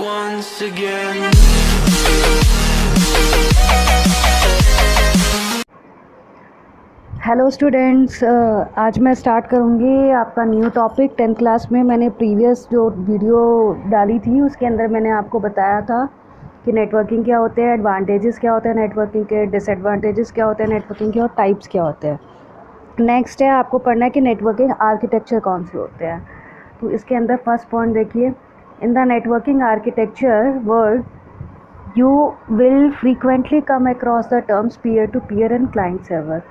once again. Hello students, आज मैं start करूँगी आपका न्यू टॉपिक 10th क्लास में। मैंने प्रीवियस जो वीडियो डाली थी उसके अंदर मैंने आपको बताया था कि नेटवर्किंग क्या होते हैं, एडवांटेजेस क्या होते हैं नेटवर्किंग के, डिसएडवांटेजेस क्या होते हैं नेटवर्किंग के और टाइप्स क्या होते हैं। नेक्स्ट है आपको पढ़ना है कि नेटवर्किंग आर्किटेक्चर कौन से होते हैं। तो इसके अंदर फर्स्ट पॉइंट देखिए, in the networking architecture world you will frequently come across the terms peer to peer and client server.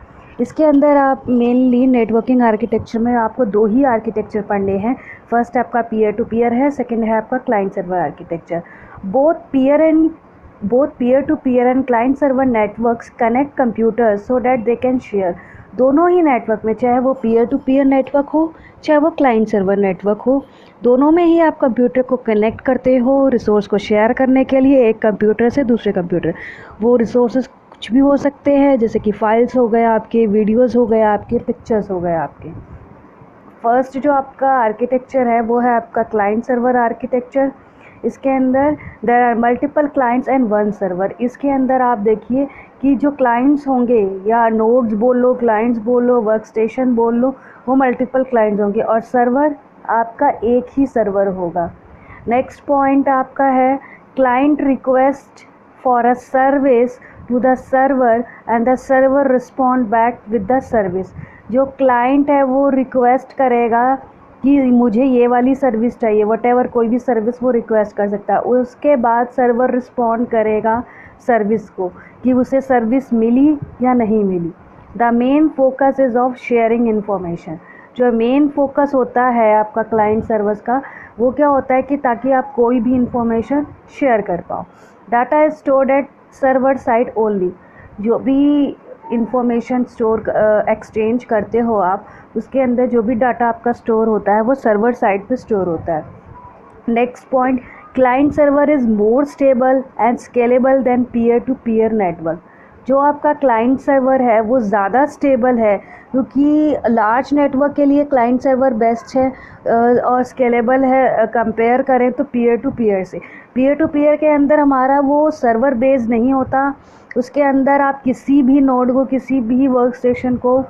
इसके अंदर आप मेनली नेटवर्किंग आर्किटेक्चर में आपको दो ही आर्किटेक्चर पढ़ने हैं। फर्स्ट आपका पीयर टू पीयर है, सेकंड है आपका client server architecture. Both peer to peer and client server networks connect computers so that they can share. दोनों ही नेटवर्क में, चाहे वो पीयर टू पीयर नेटवर्क हो चाहे वो क्लाइंट सर्वर नेटवर्क हो, दोनों में ही आप कंप्यूटर को कनेक्ट करते हो रिसोर्स को शेयर करने के लिए एक कंप्यूटर से दूसरे कंप्यूटर। वो रिसोर्सेज कुछ भी हो सकते हैं, जैसे कि फाइल्स हो गए आपके, वीडियोस हो गए आपके, पिक्चर्स हो गए आपके। फर्स्ट जो आपका आर्किटेक्चर है वो है आपका क्लाइंट सर्वर आर्किटेक्चर। इसके अंदर there are multiple clients and one server. इसके अंदर आप देखिए कि जो क्लाइंट्स होंगे, या नोड्स बोल लो, क्लाइंट्स बोल लो, वर्क स्टेशन बोल लो, वो मल्टीपल क्लाइंट्स होंगे और सर्वर आपका एक ही सर्वर होगा। नेक्स्ट पॉइंट आपका है client request for a service to the server and the server respond back with the service. जो क्लाइंट है वो रिक्वेस्ट करेगा कि मुझे ये वाली सर्विस चाहिए, वटेवर कोई भी सर्विस वो रिक्वेस्ट कर सकता है। उसके बाद सर्वर रिस्पॉन्ड करेगा सर्विस को कि उसे सर्विस मिली या नहीं मिली। The main focus is of sharing information. जो मेन फोकस होता है आपका क्लाइंट सर्वर्स का, वो क्या होता है कि ताकि आप कोई भी इंफॉर्मेशन शेयर कर पाओ। Data is stored at server side only. जो भी इंफॉर्मेशन स्टोर एक्सचेंज करते हो आप, उसके अंदर जो भी डाटा आपका स्टोर होता है वो सर्वर साइड पे स्टोर होता है। Next point, client server is more stable and scalable than peer to peer network. जो आपका क्लाइंट सर्वर है वो ज़्यादा स्टेबल है, क्योंकि लार्ज नेटवर्क के लिए क्लाइंट सर्वर बेस्ट है और स्केलेबल है कंपेयर करें तो पीयर टू पीयर से। पीयर टू पीयर के अंदर हमारा वो सर्वर बेस्ड नहीं होता, उसके अंदर आप किसी भी नोड को, किसी भी वर्क स्टेशन को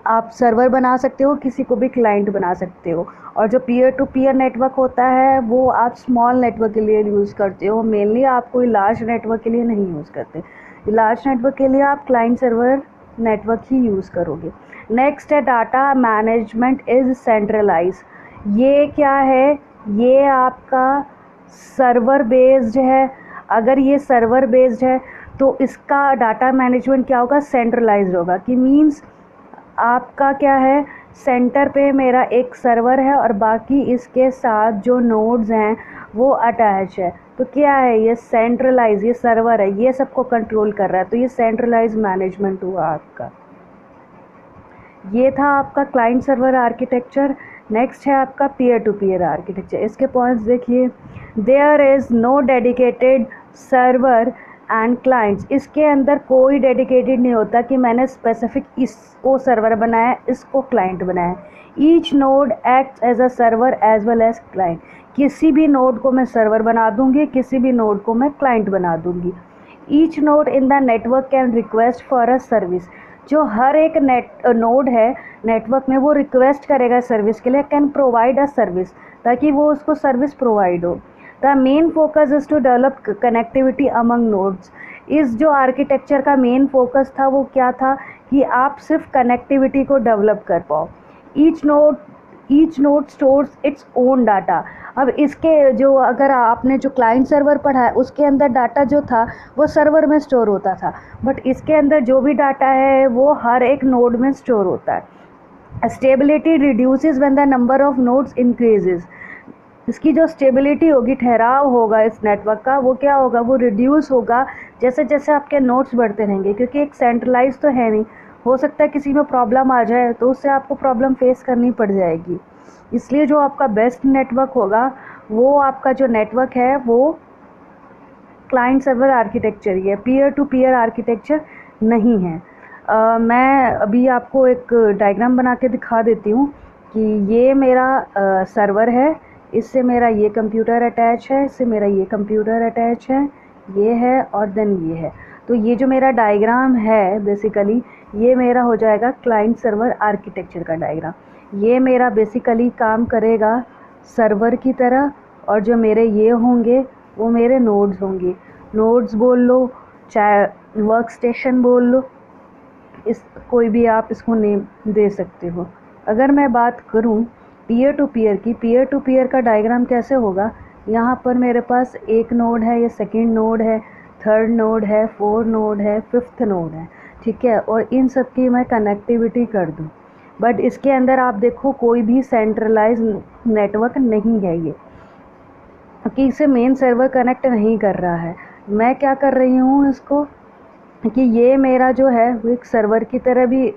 आप सर्वर बना सकते हो, किसी को भी क्लाइंट बना सकते हो। और जो पीयर टू पीयर नेटवर्क होता है वो आप स्मॉल नेटवर्क के लिए यूज़ करते हो, मेनली आप कोई लार्ज नेटवर्क के लिए नहीं यूज़ करते। लार्ज नेटवर्क के लिए आप क्लाइंट सर्वर नेटवर्क ही यूज़ करोगे। नेक्स्ट है डाटा मैनेजमेंट इज़ सेंट्रलाइज। ये क्या है, ये आपका सर्वर बेस्ड है। अगर ये सर्वर बेस्ड है तो इसका डाटा मैनेजमेंट क्या होगा, सेंट्रलाइज्ड होगा। कि मीन्स आपका क्या है, सेंटर पे मेरा एक सर्वर है और बाकी इसके साथ जो नोड्स हैं वो अटैच है। तो क्या है, ये सेंट्रलाइज, ये सर्वर है, ये सबको कंट्रोल कर रहा है। तो ये सेंट्रलाइज मैनेजमेंट हुआ आपका। ये था आपका क्लाइंट सर्वर आर्किटेक्चर। नेक्स्ट है आपका पीयर टू पीयर आर्किटेक्चर। इसके पॉइंट्स देखिए, there is no dedicated server and clients. इसके अंदर कोई डेडिकेटेड नहीं होता कि मैंने स्पेसिफिक इसको सर्वर बनाया, इसको क्लाइंट बनाया। Each node acts as a server as well as client. किसी भी नोड को मैं सर्वर बना दूंगी, किसी भी नोड को मैं क्लाइंट बना दूंगी। Each node in the network can request for a service. जो हर एक नोड है नेटवर्क में वो रिक्वेस्ट करेगा सर्विस के लिए, कैन प्रोवाइड अ सर्विस, ताकि वो उसको सर्विस प्रोवाइड हो। The main focus is to develop connectivity among nodes. इस जो आर्किटेक्चर का मेन फोकस था वो क्या था कि आप सिर्फ कनेक्टिविटी को डेवलप कर पाओ। Each node stores its own data. अब इसके जो, अगर आपने जो क्लाइंट सर्वर पढ़ा है उसके अंदर डाटा जो था वो सर्वर में स्टोर होता था, बट इसके अंदर जो भी डाटा है वो हर एक नोड में स्टोर होता है। Stability reduces when the number of nodes increases. इसकी जो स्टेबिलिटी होगी, ठहराव होगा इस नेटवर्क का, वो क्या होगा, वो रिड्यूस होगा जैसे जैसे आपके नोड्स बढ़ते रहेंगे। क्योंकि एक सेंट्रलाइज तो है नहीं, हो सकता है किसी में प्रॉब्लम आ जाए तो उससे आपको प्रॉब्लम फेस करनी पड़ जाएगी। इसलिए जो आपका बेस्ट नेटवर्क होगा वो आपका जो नेटवर्क है वो क्लाइंट सर्वर आर्किटेक्चर ही है, पीयर टू पीयर आर्किटेक्चर नहीं है। मैं अभी आपको एक डायग्राम बना के दिखा देती हूँ कि ये मेरा सर्वर है, इससे मेरा ये कंप्यूटर अटैच है, इससे मेरा ये कंप्यूटर अटैच है, ये है और देन ये है। तो ये जो मेरा डायग्राम है बेसिकली ये मेरा हो जाएगा क्लाइंट सर्वर आर्किटेक्चर का डायग्राम। ये मेरा बेसिकली काम करेगा सर्वर की तरह, और जो मेरे ये होंगे वो मेरे नोड्स होंगे। नोड्स बोल लो, चाहे वर्क स्टेशन बोल लो, इस कोई भी आप इसको नेम दे सकते हो। अगर मैं बात करूं पीयर टू पीयर की, पीयर टू पीयर का डायग्राम कैसे होगा, यहाँ पर मेरे पास एक नोड है, ये सेकंड नोड है, थर्ड नोड है, फोर्थ नोड है, फिफ्थ नोड है, ठीक है, और इन सब की मैं कनेक्टिविटी कर दूं। बट इसके अंदर आप देखो कोई भी सेंट्रलाइज नेटवर्क नहीं है ये, क्योंकि इसे मेन सर्वर कनेक्ट नहीं कर रहा है। मैं क्या कर रही हूँ इसको कि ये मेरा जो है वो एक सर्वर की तरह भी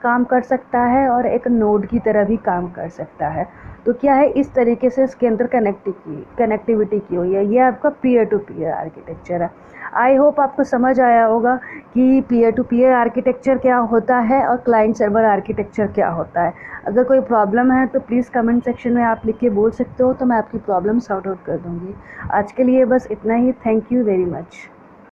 काम कर सकता है और एक नोड की तरह भी काम कर सकता है। तो क्या है, इस तरीके से इसके अंदर कनेक्टिविटी की हुई है। ये आपका पीयर टू पीयर आर्किटेक्चर है। आई होप आपको समझ आया होगा कि पीयर टू पीयर आर्किटेक्चर क्या होता है और क्लाइंट सर्वर आर्किटेक्चर क्या होता है। अगर कोई प्रॉब्लम है तो प्लीज़ कमेंट सेक्शन में आप लिख के बोल सकते हो, तो मैं आपकी प्रॉब्लम सॉर्ट आउट कर दूँगी। आज के लिए बस इतना ही। Thank you very much.